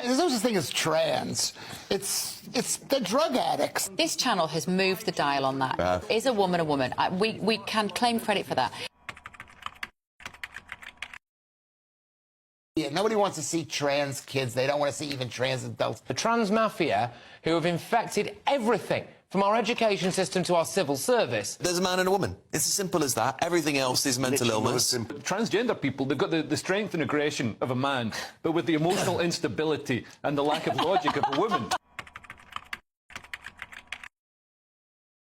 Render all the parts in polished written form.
There's no such thing as trans. They're drug addicts. This channel has moved the dial on that. Is a woman a woman? We can claim credit for that. Yeah, nobody wants to see trans kids. They don't want to see even trans adults. The trans mafia who have infected everything from our education system to our civil service. There's a man and a woman. It's as simple as that. Everything else is mental illness. Transgender people, they've got the strength and aggression of a man, but with the emotional instability and the lack of logic of a woman.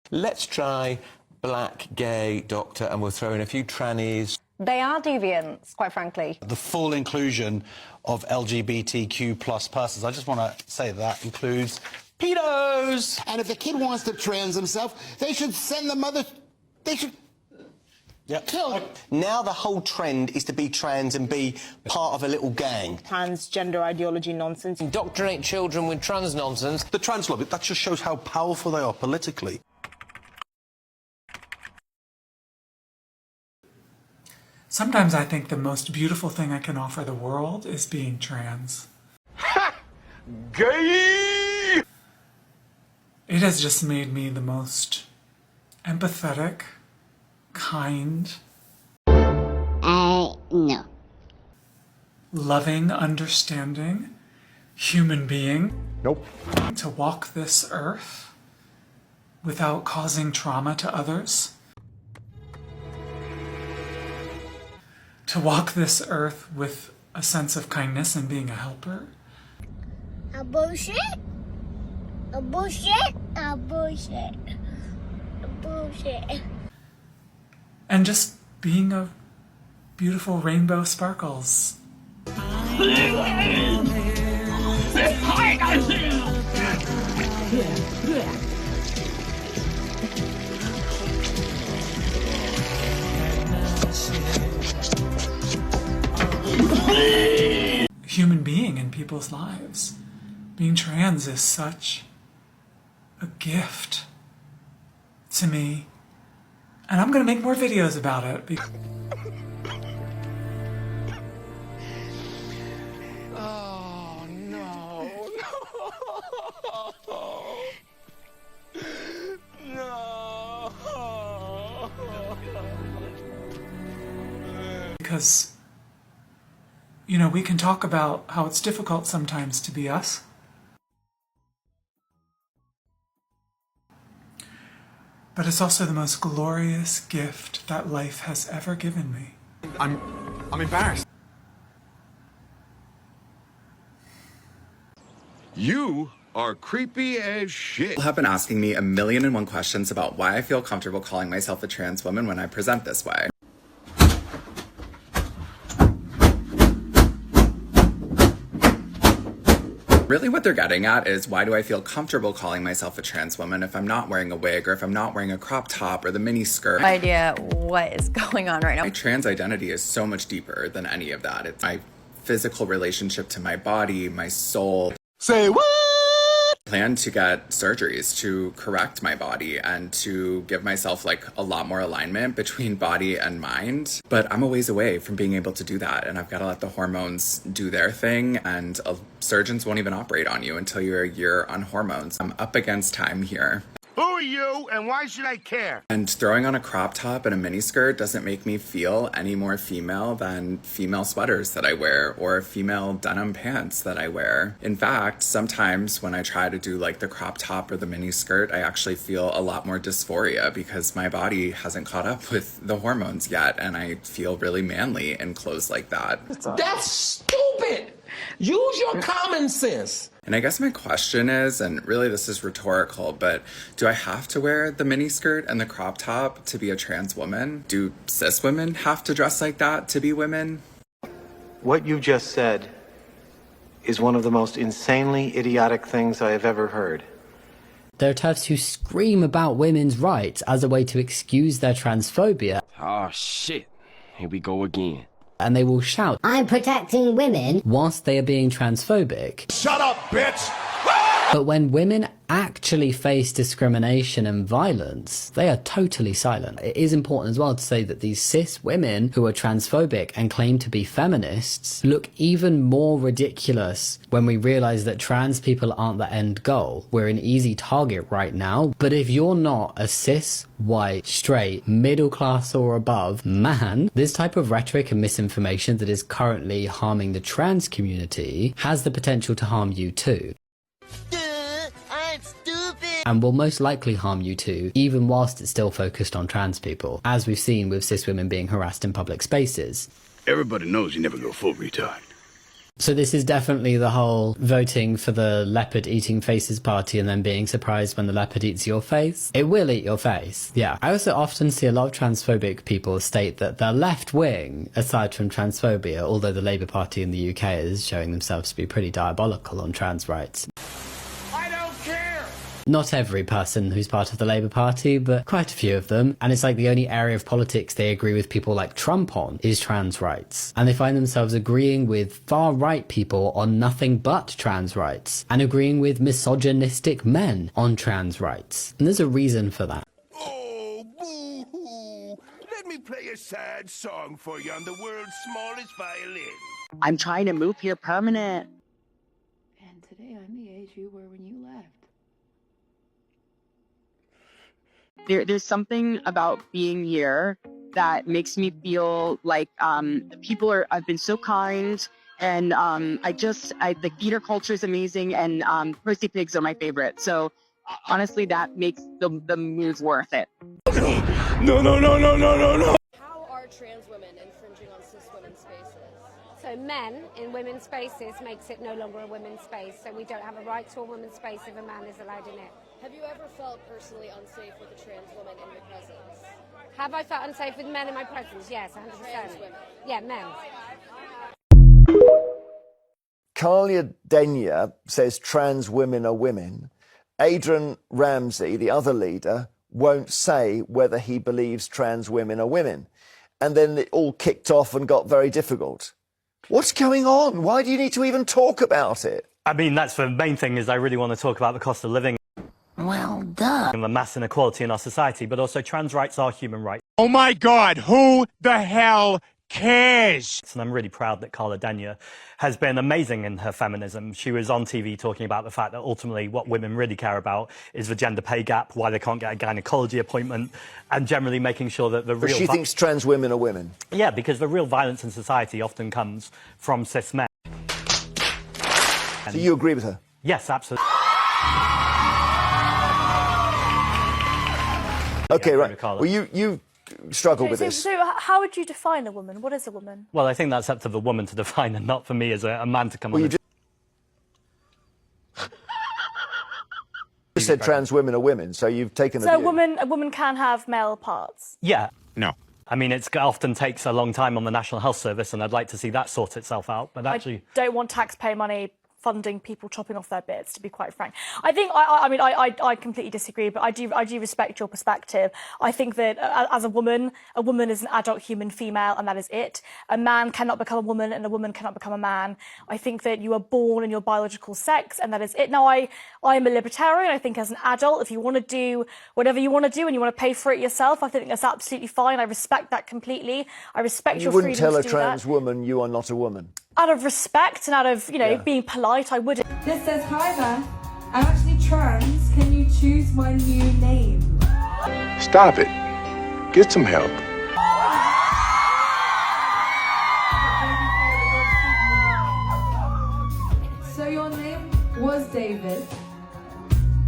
Let's try black, gay, doctor, and we'll throw in a few trannies. They are deviants, quite frankly. The full inclusion of LGBTQ+ persons. I just want to say that includes pedos. And if the kid wants to trans himself, they should send the mother. They should. Yep. Kill him. Now the whole trend is to be trans and be part of a little gang. Transgender ideology nonsense. Indoctrinate children with trans nonsense. The trans lobby, that just shows how powerful they are politically. Sometimes I think the most beautiful thing I can offer the world is being trans. Ha! Gay! It has just made me the most empathetic, kind, no. loving, understanding human being. Nope. To walk this earth without causing trauma to others. To walk this earth with a sense of kindness and being a helper. A bullshit? A bullshit? A bullshit? A bullshit? And just being a beautiful rainbow sparkles. Human being in people's lives. Being trans is such a gift to me. And I'm gonna make more videos about it. Oh, no. No. Because, you know, we can talk about how it's difficult sometimes to be us. But it's also the most glorious gift that life has ever given me. I'm embarrassed. You are creepy as shit. People have been asking me 1,000,001 questions about why I feel comfortable calling myself a trans woman when I present this way. Really what they're getting at is, why do I feel comfortable calling myself a trans woman if I'm not wearing a wig, or if I'm not wearing a crop top or the mini skirt? No idea what is going on right now. My trans identity is so much deeper than any of that. It's my physical relationship to my body, my soul. Say what? I plan to get surgeries to correct my body and to give myself like a lot more alignment between body and mind. But I'm a ways away from being able to do that, and I've got to let the hormones do their thing, and surgeons won't even operate on you until you're a year on hormones. I'm up against time here. Who are you and why should I care? And throwing on a crop top and a miniskirt doesn't make me feel any more female than female sweaters that I wear or female denim pants that I wear. In fact, sometimes when I try to do like the crop top or the miniskirt, I actually feel a lot more dysphoria because my body hasn't caught up with the hormones yet, and I feel really manly in clothes like that. That's stupid! Use your common sense! And I guess my question is, and really this is rhetorical, but do I have to wear the miniskirt and the crop top to be a trans woman? Do cis women have to dress like that to be women? What you just said is one of the most insanely idiotic things I have ever heard. There are TERFs who scream about women's rights as a way to excuse their transphobia. Oh shit, here we go again. And they will shout, "I'm protecting women," whilst they are being transphobic. Shut up, bitch! But when women actually face discrimination and violence, they are totally silent. It is important as well to say that these cis women who are transphobic and claim to be feminists look even more ridiculous when we realize that trans people aren't the end goal. We're an easy target right now, but if you're not a cis, white, straight, middle class or above man, this type of rhetoric and misinformation that is currently harming the trans community has the potential to harm you too. And will most likely harm you too, even whilst it's still focused on trans people, as we've seen with cis women being harassed in public spaces. Everybody knows you never go full retard. So this is definitely the whole voting for the leopard eating faces party and then being surprised when the leopard eats your face. It will eat your face, yeah. I also often see a lot of transphobic people state that the left wing, aside from transphobia, although the Labour Party in the UK is showing themselves to be pretty diabolical on trans rights. Not every person who's part of the Labour Party, but quite a few of them. And it's like the only area of politics they agree with people like Trump on is trans rights. And they find themselves agreeing with far-right people on nothing but trans rights, and agreeing with misogynistic men on trans rights. And there's a reason for that. Oh, boo-hoo. Let me play a sad song for you on the world's smallest violin. I'm trying to move here permanent. And today I'm the age you were when you left. There's something about being here that makes me feel like I've been so kind, and the theater culture is amazing, and Percy Pigs are my favorite. So honestly, that makes the move worth it. No. How are trans women infringing on cis women's spaces? So men in women's spaces makes it no longer a women's space, so we don't have a right to a women's space if a man is allowed in it. Have you ever felt personally unsafe with a trans woman in your presence? Have I felt unsafe with men in my presence? Yes, 100%. Trans women? Yeah, men. Carlia Denia says trans women are women. Adrian Ramsey, the other leader, won't say whether he believes trans women are women. And then it all kicked off and got very difficult. What's going on? Why do you need to even talk about it? I mean, that's the main thing, is I really want to talk about the cost of living. Well, duh. And the mass inequality in our society, but also trans rights are human rights. Oh my God, who the hell cares? And I'm really proud that Carla Denia has been amazing in her feminism. She was on TV talking about the fact that ultimately what women really care about is the gender pay gap, why they can't get a gynecology appointment, and generally making sure that But she thinks trans women are women. Yeah, because the real violence in society often comes from cis men. So you agree with her? Yes, absolutely. Okay, right. Well, you struggle with this. So how would you define a woman? What is a woman? Well, I think that's up to the woman to define, and not for me as a man to come on. You just said trans women are women, so you've taken So a woman can have male parts? Yeah. No. I mean, it often takes a long time on the National Health Service, and I'd like to see that sort itself out. But actually, I don't want taxpayer money funding people chopping off their bits, to be quite frank. I think, I completely disagree, but I do respect your perspective. I think that as a woman is an adult human female, and that is it. A man cannot become a woman, and a woman cannot become a man. I think that you are born in your biological sex, and that is it. Now, I am a libertarian. I think as an adult, if you want to do whatever you want to do and you want to pay for it yourself, I think that's absolutely fine. I respect that completely. I respect your freedom to do that. You wouldn't tell a trans woman you are not a woman? Out of respect and out of, being polite, I wouldn't. This says, hi there, I'm actually trans. Can you choose my new name? Stop it. Get some help. So your name was David.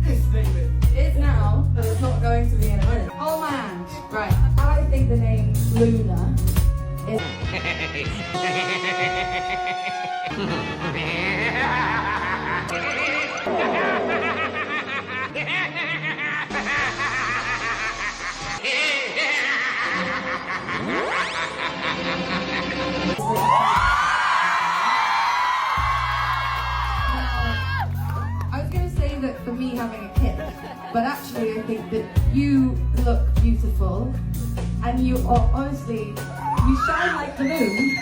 It's David. It's now, but it's not going to be in a minute. Oh man, right. I think the name Luna is... I was going to say that for me having a kid, but actually I think that you look beautiful and you are honestly, you shine like the moon.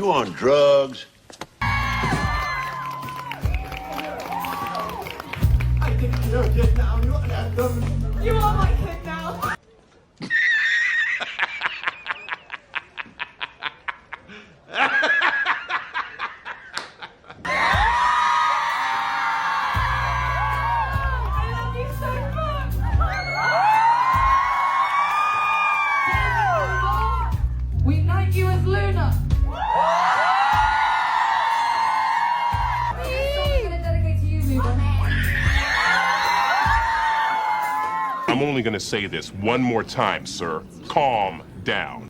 you on drugs? I think you're a kid now. You are anthem. You are my kid now. I love you so much. We knight you as Luna. This song I'm gonna dedicate to you, Luna. I'm only going to say this one more time, sir. Calm down.